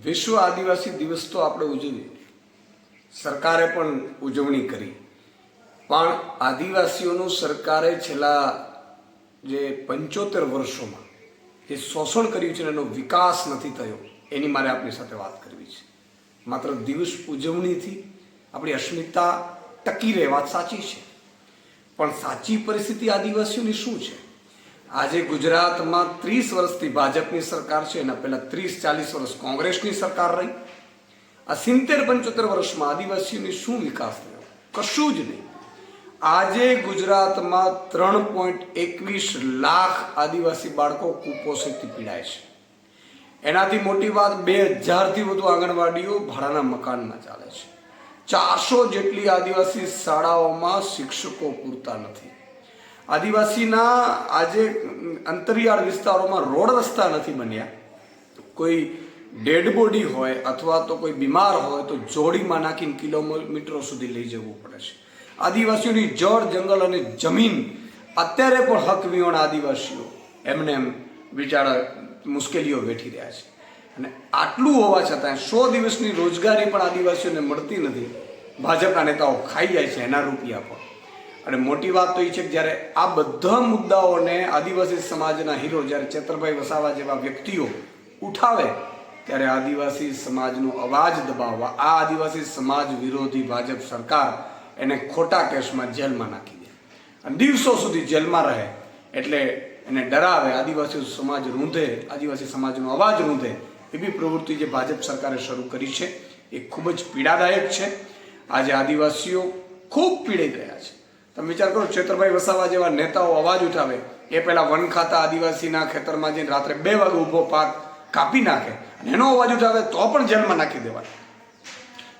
વિશ્વ આદિવાસી દિવસ તો આપણે ઉજવીએ, સરકારે પણ ઉજવણી કરી, પણ આદિવાસીઓનું સરકારે છેલ્લા જે 75 વર્ષોમાં જે શોષણ કર્યું છે એનો વિકાસ નથી થયો, એની મારે આપણી સાથે વાત કરવી છે. માત્ર દિવસ ઉજવણીથી આપણી અસ્મિતા ટકી રહે વાત સાચી છે, પણ સાચી પરિસ્થિતિ આદિવાસીઓની શું છે? આજે ગુજરાતમાં 30 વર્ષથી ભાજપની સરકાર છે, એના પહેલા 30-40 વર્ષ કોંગ્રેસની સરકાર રહી. આ 70-75 વર્ષમાં આદિવાસીઓની શું વિકાસ થયો? કશું જ નહીં. આજે ગુજરાતમાં 3.21 લાખ આદિવાસી બાળકો કુપોષણથી પીડાય છે. એનાથી મોટી વાત 2000થી વધુ આંગણવાડીઓ ભાડાના મકાનમાં ચાલે છે. 400 જેટલી આદિવાસી શાળાઓમાં શિક્ષકો પૂરતા નથી. આદિવાસીના આજે અંતરિયાળ વિસ્તારોમાં રોડ રસ્તા નથી બન્યા. કોઈ ડેડ બોડી હોય અથવા તો કોઈ બીમાર હોય તો જોડીમાં નાખીને કિલોમીટરો સુધી લઈ જવું પડે છે. આદિવાસીઓની જળ, જંગલ અને જમીન અત્યારે પણ હક વિહોણા આદિવાસીઓ એમને એમ બિચારા મુશ્કેલીઓ વેઠી રહ્યા છે. અને આટલું હોવા છતાં 100 દિવસની રોજગારી પણ આદિવાસીઓને મળતી નથી. ભાજપના નેતાઓ ખાઈ જાય છે એના રૂપિયા પર. અને મોટી વાત તો એ છે કે જ્યારે આ બધા મુદ્દાઓને આદિવાસી સમાજના હીરો જ્યારે ચેતરભાઈ વસાવા જેવા વ્યક્તિઓ ઉઠાવે ત્યારે આદિવાસી સમાજનો અવાજ દબાવવા આ આદિવાસી સમાજ વિરોધી ભાજપ સરકાર એને ખોટા કેસમાં જેલમાં નાખી દે અને દિવસો સુધી જેલમાં રહે. એટલે એને ડરાવે, આદિવાસી સમાજ રૂંધે, આદિવાસી સમાજનો અવાજ રૂંધે એવી પ્રવૃત્તિ જે ભાજપ સરકારે શરૂ કરી છે એ ખૂબ જ પીડાદાયક છે. આજે આદિવાસીઓ ખૂબ પીડિત રહ્યા છે. તમે વિચાર કરો, ચેતરભાઈ વસાવા જેવા નેતાઓ અવાજ ઉઠાવે એ પહેલાં વન ખાતા આદિવાસીના ખેતરમાં જઈને રાત્રે 2 વાગે ઊભો પાક કાપી નાખે અને એનો અવાજ ઉઠાવે તો પણ જેલમાં નાખી દેવાય.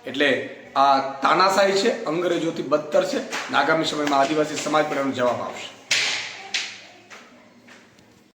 એટલે આ તાનાશાહી છે, અંગ્રેજોથી બદતર છે. આગામી સમયમાં આદિવાસી સમાજ પર એનો જવાબ આવશે.